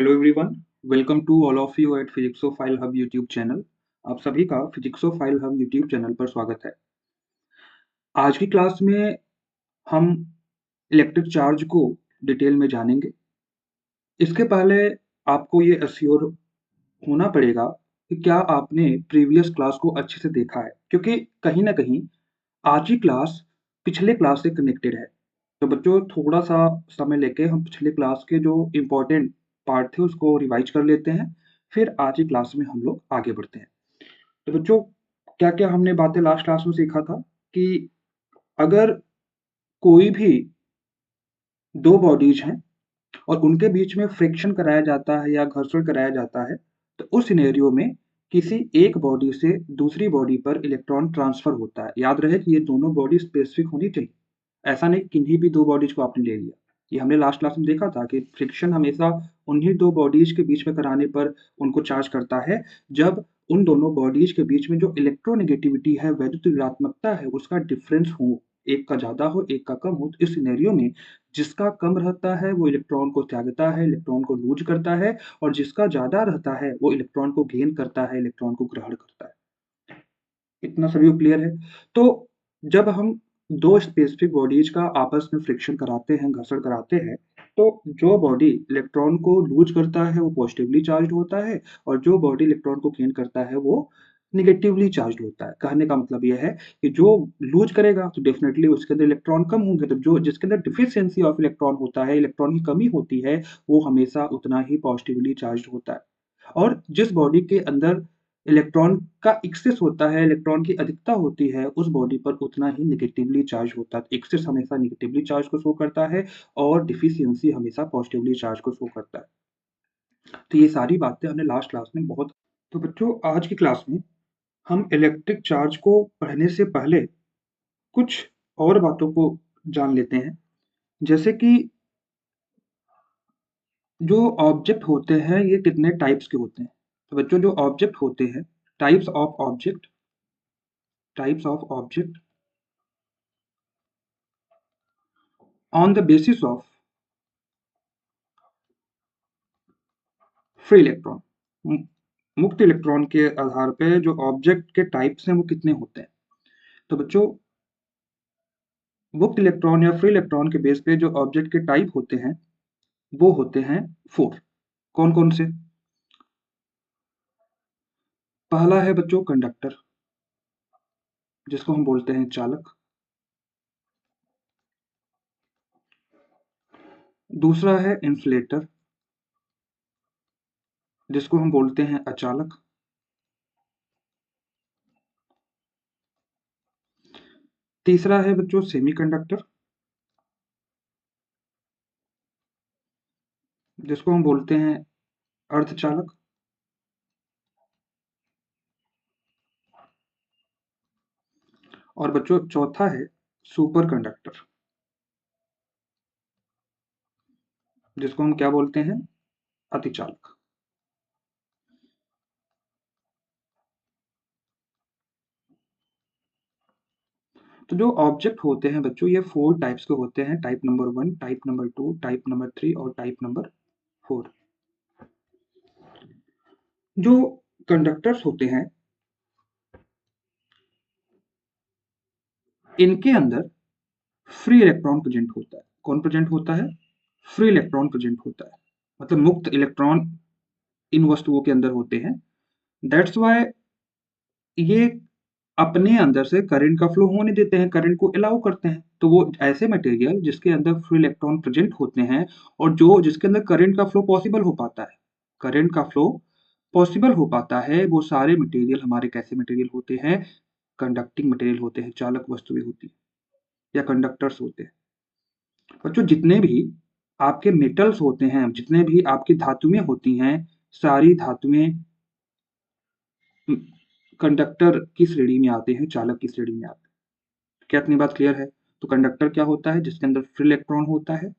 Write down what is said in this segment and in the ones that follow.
Hello everyone, welcome to all of you at physicsophile hub YouTube channel. आप सभी का फिजिक्सोफाइल hub YouTube channel पर स्वागत है। आज की क्लास में हम इलेक्ट्रिक चार्ज को डिटेल में जानेंगे। इसके पहले आपको ये एश्योर होना पड़ेगा कि क्या आपने प्रीवियस क्लास को अच्छे से देखा है, क्योंकि कहीं ना कहीं आज की क्लास पिछले क्लास से कनेक्टेड है। तो बच्चों, थोड़ा सा समय लेके हम पिछले क्लास के जो इम्पोर्टेंट पार्ट थे उसको रिवाइज कर लेते हैं, फिर आज की क्लास में हम लोग आगे बढ़ते हैं। तो बच्चों, क्या क्या हमने बातें लास्ट क्लास में सीखा था कि अगर कोई भी दो बॉडीज हैं और उनके बीच में फ्रिक्शन कराया जाता है या घर्षण कराया जाता है, तो उस सिनेरियो में किसी एक बॉडी से दूसरी बॉडी पर इलेक्ट्रॉन ट्रांसफर होता है। याद रहे कि ये दोनों बॉडी स्पेसिफिक होनी चाहिए, ऐसा नहीं किन्हीं भी दो बॉडीज को आपने ले लिया। ये हमने लास्ट क्लास में देखा था कि फ्रिक्शन हमेशा उन्हीं दो बॉडीज के बीच में कराने पर उनको चार्ज करता है, जब उन दोनों बॉडीज के बीच में जो इलेक्ट्रोनेगेटिविटी है, वैद्युत ऋणात्मकता है, उसका डिफरेंस हो, एक का ज्यादा हो एक का कम हो। तो इस सिनेरियो में जिसका कम रहता है वो इलेक्ट्रॉन को त्यागता है, इलेक्ट्रॉन को लूज करता है, और जिसका ज्यादा रहता है वो इलेक्ट्रॉन को गेन करता है, इलेक्ट्रॉन को ग्रहण करता है। इतना सभी को क्लियर है? तो जब हम दो स्पेसिफिक बॉडीज का आपस में फ्रिक्शन कराते हैं, घर्षण कराते हैं, तो जो बॉडी इलेक्ट्रॉन को लूज करता है वो पॉजिटिवली चार्ज होता है, और जो बॉडी इलेक्ट्रॉन को गेन करता है वो निगेटिवली चार्ज होता है। कहने का मतलब यह है कि जो लूज करेगा तो डेफिनेटली उसके अंदर इलेक्ट्रॉन कम होंगे, तो जो जिसके अंदर डिफिशियंसी ऑफ इलेक्ट्रॉन होता है, इलेक्ट्रॉन की कमी होती है, वो हमेशा उतना ही पॉजिटिवली चार्ज होता है। और जिस बॉडी के अंदर इलेक्ट्रॉन का एक्सेस होता है, इलेक्ट्रॉन की अधिकता होती है, उस बॉडी पर उतना ही नेगेटिवली चार्ज होता है। एक्सेस हमेशा नेगेटिवली चार्ज को शो करता है और डिफिशियंसी हमेशा पॉजिटिवली चार्ज को शो करता है। तो ये सारी बातें हमने लास्ट क्लास में बहुत। तो बच्चों, आज की क्लास में हम इलेक्ट्रिक चार्ज को पढ़ने से पहले कुछ और बातों को जान लेते हैं। जैसे कि जो ऑब्जेक्ट होते हैं ये कितने टाइप्स के होते हैं। तो बच्चों, जो ऑब्जेक्ट होते हैं, types of object, types of object on the basis of free electron, मुक्त इलेक्ट्रॉन के आधार पे जो ऑब्जेक्ट के टाइप्स हैं वो कितने होते हैं। तो बच्चों, मुक्त इलेक्ट्रॉन या फ्री इलेक्ट्रॉन के बेस पे जो ऑब्जेक्ट के टाइप होते हैं वो होते हैं 4। कौन कौन से? पहला है बच्चों कंडक्टर, जिसको हम बोलते हैं चालक। दूसरा है इंसुलेटर, जिसको हम बोलते हैं अचालक। तीसरा है बच्चों सेमीकंडक्टर, जिसको हम बोलते हैं अर्धचालक। और बच्चों चौथा है सुपर कंडक्टर, जिसको हम क्या बोलते हैं? अतिचालक। तो जो ऑब्जेक्ट होते हैं बच्चों ये 4 टाइप्स के होते हैं। Type number 1, type number 2, type number 3 और टाइप नंबर 4। जो कंडक्टर्स होते हैं इनके अंदर फ्री इलेक्ट्रॉन प्रेजेंट होता है। कौन प्रेजेंट होता है? फ्री इलेक्ट्रॉन प्रेजेंट होता है, मतलब मुक्त इलेक्ट्रॉन इन वस्तुओं के अंदर होते हैं। दैट्स वाई ये अपने अंदर से करंट का फ्लो होने देते हैं, करंट को अलाउ करते हैं। तो वो ऐसे मटेरियल जिसके अंदर फ्री इलेक्ट्रॉन प्रेजेंट होते हैं और जो जिसके अंदर करंट का फ्लो पॉसिबल हो पाता है, करंट का फ्लो पॉसिबल हो पाता है, वो सारे मटेरियल हमारे कैसे मटेरियल होते हैं? कंडक्टिंग मटेरियल होते हैं, चालक वस्तुएं होती हैं या कंडक्टर्स होते हैं। बच्चों, जितने भी आपके मेटल्स होते हैं, जितने भी आपकी धातुएं होती हैं, सारी धातुएं कंडक्टर की श्रेणी में आते हैं, चालक की श्रेणी में आते हैं। क्या इतनी बात क्लियर है? तो कंडक्टर क्या होता है? जिसके अंदर फ्री इलेक्ट्रॉन होता है,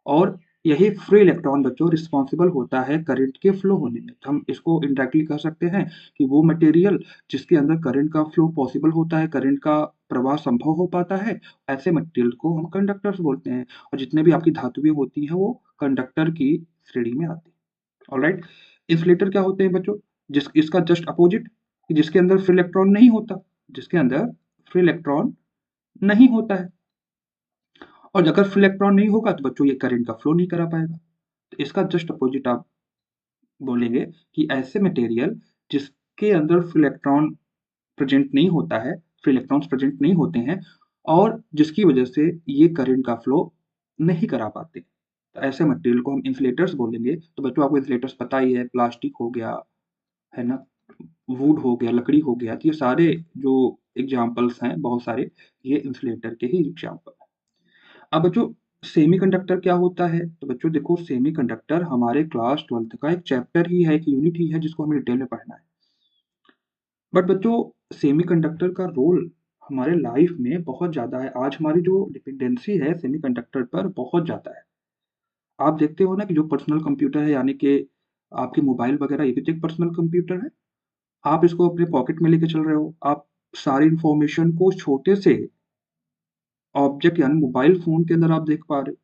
और यही फ्री इलेक्ट्रॉन बच्चों रिस्पॉन्सिबल होता है करंट के फ्लो होने में। तो हम इसको इनडायरेक्टली कह सकते हैं कि वो मटेरियल जिसके अंदर करंट का फ्लो पॉसिबल होता है, करंट का प्रवाह संभव हो पाता है, ऐसे मटेरियल को हम कंडक्टर्स बोलते हैं। और जितने भी आपकी धातुएं होती हैं वो कंडक्टर की श्रेणी में आती हैं। ऑलराइट। इंसुलेटर क्या होते हैं बच्चों? इसका जस्ट अपोजिट, जिसके अंदर फ्री इलेक्ट्रॉन नहीं होता, जिसके अंदर फ्री इलेक्ट्रॉन नहीं होता है। और अगर फ्री इलेक्ट्रॉन नहीं होगा तो बच्चों ये करंट का फ्लो नहीं करा पाएगा। तो इसका जस्ट अपोजिट आप बोलेंगे कि ऐसे मटेरियल जिसके अंदर फ्री इलेक्ट्रॉन प्रेजेंट नहीं होता है, फ्री इलेक्ट्रॉन्स प्रेजेंट नहीं होते हैं, और जिसकी वजह से ये करंट का फ्लो नहीं करा पाते, तो ऐसे मटेरियल को हम इंसुलेटर्स बोलेंगे। तो बच्चों आपको इंसुलेटर्स पता ही है, प्लास्टिक हो गया, है ना, वुड हो गया, लकड़ी हो गया, तो ये सारे जो एग्जाम्पल्स हैं बहुत सारे, ये इंसुलेटर के ही एग्जाम्पल हैं। अब बच्चों सेमीकंडक्टर क्या होता है? तो बच्चों देखो, सेमीकंडक्टर हमारे क्लास 12th का एक चैप्टर ही है, एक यूनिट ही है, जिसको हमें डिटेल में पढ़ना है। बट बच्चों सेमीकंडक्टर का रोल हमारे लाइफ में बहुत ज़्यादा है। आज हमारी जो डिपेंडेंसी है सेमीकंडक्टर पर बहुत ज़्यादा है। आप देखते हो ना कि जो पर्सनल कंप्यूटर है, यानी कि आपके मोबाइल वगैरह, ये भी तो एक पर्सनल कंप्यूटर है। आप इसको अपने पॉकेट में लेके चल रहे हो, आप सारी इंफॉर्मेशन को छोटे से ऑब्जेक्ट यानी मोबाइल फ़ोन के अंदर आप देख पा रहे हो।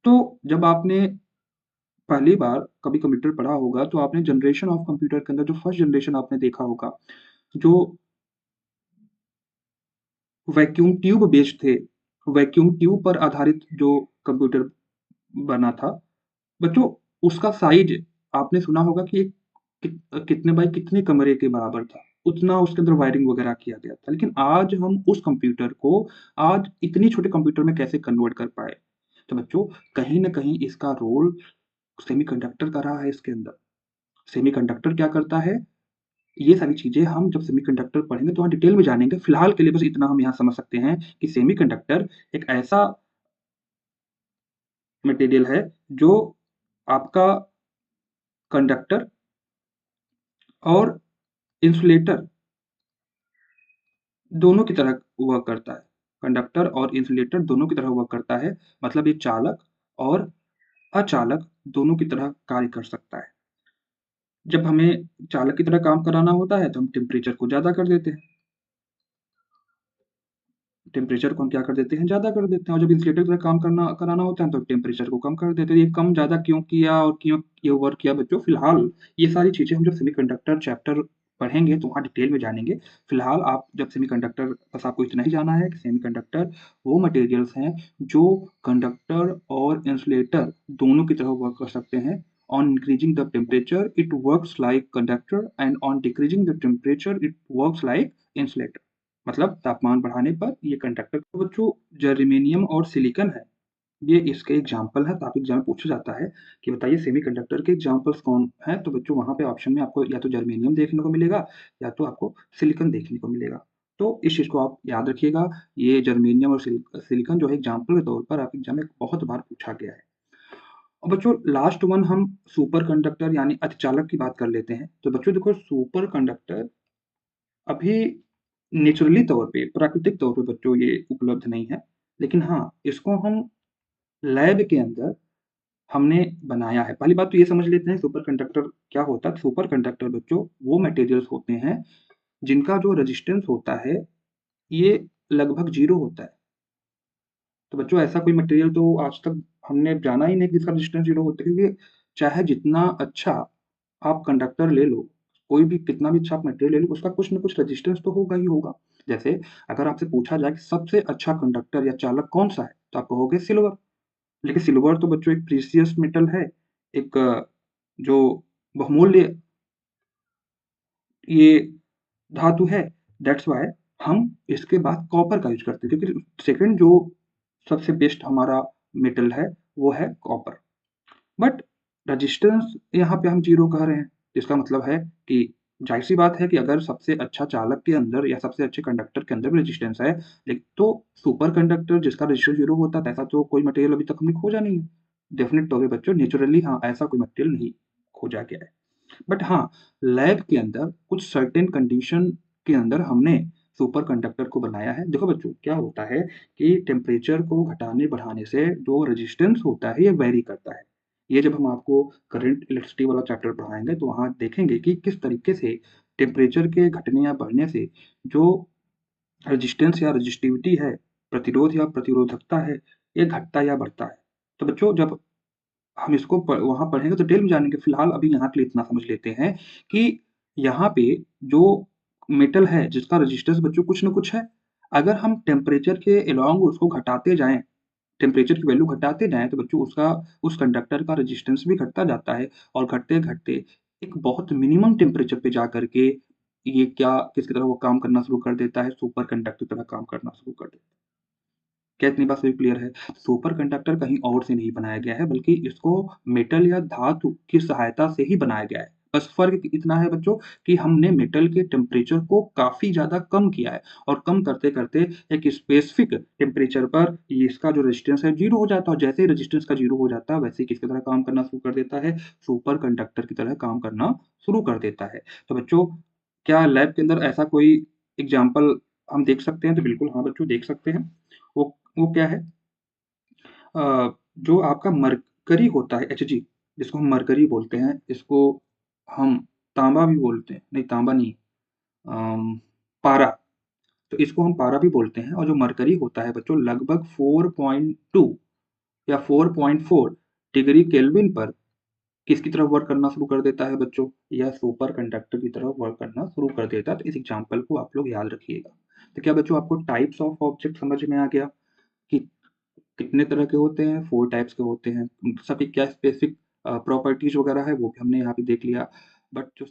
तो जब आपने पहली बार कभी कंप्यूटर पढ़ा होगा, तो आपने जनरेशन ऑफ कंप्यूटर के अंदर जो फर्स्ट जनरेशन आपने देखा होगा, जो वैक्यूम ट्यूब बेस्ड थे, वैक्यूम ट्यूब पर आधारित जो कंप्यूटर बना था, बच्चों उसका साइज़ आपने सुना होगा कि एक कितने बाय कितने कमरे के बराबर था, उतना उसके अंदर वायरिंग वगैरह किया गया था। लेकिन आज हम उस कंप्यूटर को आज इतनी छोटे कंप्यूटर में कैसे कन्वर्ट कर पाए? तो बच्चों कहीं न कहीं इसका रोल सेमीकंडक्टर का रहा है इसके अंदर। सेमीकंडक्टर क्या करता है? ये सारी चीज़ें हम जब सेमीकंडक्टर पढ़ेंगे तो वहाँ डिटेल में जानेंगे। फिलहाल के लिए बस इतना हम यहाँ समझ सकते हैं कि सेमीकंडक्टर एक ऐसा मटेरियल है जो आपका कंडक्टर और इंसुलेटर दोनों की तरह वर्क करता है। कंडक्टर और इंसुलेटर दोनों की तरह वर्क करता है, मतलब ये चालक और अचालक दोनों की तरह कार्य कर सकता है। जब हमें चालक की तरह काम कराना होता है तो हम टेम्परेचर को ज़्यादा कर देते हैं। टेम्परेचर को हम क्या कर देते हैं, ज़्यादा कर देते हैं, और जब इंसुलेटर की तरह काम कराना होता है तो टेम्परेचर को कम कर देते हैं। ये कम ज़्यादा क्यों किया और क्यों ये वर्क किया बच्चों, फिलहाल ये सारी चीज़ें हम जब सेमीकंडक्टर चैप्टर पढ़ेंगे तो वहाँ डिटेल में जानेंगे। फिलहाल आप जब सेमीकंडक्टर, बस आपको इतना ही जानना है कि सेमीकंडक्टर वो मटेरियल्स हैं जो कंडक्टर और इंसुलेटर दोनों की तरह वर्क कर सकते हैं। On increasing the temperature, it works like conductor, and on decreasing the temperature, it works like insulator. मतलब तापमान बढ़ाने पर ये कंडक्टर। तो बच्चों जर्मेनियम और सिलिकॉन है, ये इसके एग्जाम्पल है। तो आपके एग्जाम में पूछा जाता है कि बताइए सेमीकंडक्टर के एग्जाम्पल्स कौन हैं, तो बच्चों वहाँ पे ऑप्शन में आपको या तो जर्मेनियम देखने को मिलेगा या तो आपको सिलिकॉन देखने को मिलेगा। तो इस चीज़ को आप याद रखिएगा, ये जर्मेनियम और सिलिकॉन जो है एग्जाम्पल के तौर पर आपके एग्जाम में बहुत बार पूछा गया है। और बच्चों लास्ट वन हम सुपर कंडक्टर यानी अतिचालक की बात कर लेते हैं। तो बच्चों देखो, सुपर कंडक्टर अभी नेचुरली तौर पे, प्राकृतिक तौर पे बच्चों ये उपलब्ध नहीं है। लेकिन हाँ, इसको हम लैब के अंदर हमने बनाया है। पहली बात तो ये समझ लेते हैं सुपर कंडक्टर क्या होता है। सुपर कंडक्टर बच्चों वो मटेरियल्स होते हैं जिनका जो रेजिस्टेंस होता है, ये लगभग 0 होता है। तो बच्चों ऐसा कोई मटेरियल तो आज तक हमने जाना ही नहीं कि जिसका रेजिस्टेंस 0 होता है, क्योंकि चाहे जितना अच्छा आप कंडक्टर ले लो, कोई भी कितना भी अच्छा आप मटेरियल ले लो, उसका कुछ न कुछ रेजिस्टेंस तो होगा ही होगा। जैसे अगर आपसे पूछा जाए कि सबसे अच्छा कंडक्टर या चालक कौन-सा है? तो आप कहोगे सिल्वर। लेकिन सिल्वर तो बच्चों एक प्रीशियस मेटल है, एक जो बहुमूल्य ये धातु है। दैट्स व्हाई हम इसके बाद कॉपर का यूज़ करते हैं, क्योंकि सेकंड जो सबसे बेस्ट हमारा मेटल है, वो है कॉपर। बट रेजिस्टेंस यहाँ पे हम 0 कह रहे हैं, इसका मतलब है कि ज़ाहिर-सी बात है कि अगर सबसे अच्छा चालक के अंदर या सबसे अच्छे कंडक्टर के अंदर भी रेजिस्टेंस है, तो सुपर कंडक्टर जिसका रेजिस्टेंस 0 होता है, ऐसा तो कोई मटेरियल अभी तक हमने खोजा नहीं है। डेफिनिट तौर पे बच्चों नेचुरली हाँ, ऐसा कोई मटेरियल नहीं खोजा गया है। बट हाँ, लैब के अंदर कुछ सर्टेन कंडीशन के अंदर हमने सुपर कंडक्टर को बनाया है। देखो बच्चों, क्या होता है कि टेम्परेचर को घटाने-बढ़ाने से जो रेजिस्टेंस होता है, ये वैरी करता है। ये जब हम आपको करंट इलेक्ट्रिसिटी वाला चैप्टर पढ़ाएँगे, तो वहाँ देखेंगे कि किस तरीके से टेम्परेचर के घटने या बढ़ने से जो रेजिस्टेंस या रेजिस्टिविटी है, प्रतिरोध या प्रतिरोधकता है, ये घटता या बढ़ता है। तो बच्चों जब हम इसको वहाँ पढ़ेंगे तो डिटेल में जानेंगे। फिलहाल अभी यहाँ के लिए इतना समझ लेते हैं कि यहाँ पे जो मेटल है जिसका रेजिस्टेंस बच्चों कुछ न कुछ है, अगर हम टेम्परेचर के अलोंग उसको घटाते जाएँ, टेम्परेचर की वैल्यू घटाते जाएँ तो बच्चों उस कंडक्टर का रेजिस्टेंस भी घटता जाता है और घटते-घटते एक बहुत मिनिमम टेम्परेचर पे जा कर के ये किसकी तरह वो काम करना शुरू कर देता है, सुपर कंडक्टर की तरह काम करना शुरू कर देता है। क्या इतनी बात सभी क्लियर है? सुपर कंडक्टर कहीं और से नहीं बनाया गया है, बल्कि इसको मेटल या धातु की सहायता से ही बनाया गया है। बस फ़र्क इतना है बच्चों कि हमने मेटल के टेम्परेचर को काफ़ी ज़्यादा कम किया है और कम करते-करते एक स्पेसिफ़िक टेम्परेचर पर ये इसका जो रेजिस्टेंस है 0 हो जाता है और जैसे ही रेजिस्टेंस का 0 हो जाता है, वैसे ही किसकी तरह काम करना शुरू कर देता है, सुपर कंडक्टर की तरह काम करना शुरू कर देता है। तो बच्चों, क्या लैब के अंदर ऐसा कोई एग्ज़ाम्पल हम देख सकते हैं? तो बिल्कुल हाँ बच्चों, देख सकते हैं। वो वो क्या है? जो आपका मरकरी होता है Hg, जिसको हम मरकरी बोलते हैं, इसको हम तांबा भी बोलते हैं, नहीं तांबा नहीं, पारा, तो इसको हम पारा भी बोलते हैं और जो मरकरी होता है बच्चों लगभग 4.2 या 4.4 डिग्री केल्विन पर किसकी तरह वर्क करना शुरू कर देता है बच्चों? या सुपर कंडक्टर की तरह वर्क करना शुरू कर देता है। तो इस एग्ज़ाम्पल को आप लोग याद रखिएगा। तो क्या बच्चों आपको टाइप्स ऑफ ऑब्जेक्ट समझ में आ गया कि कितने तरह के होते हैं? 4 टाइप्स के होते हैं। सबकी क्या स्पेसिफिक प्रॉपर्टीज़ वगैरह है वो भी हमने यहाँ पे देख लिया। बट जो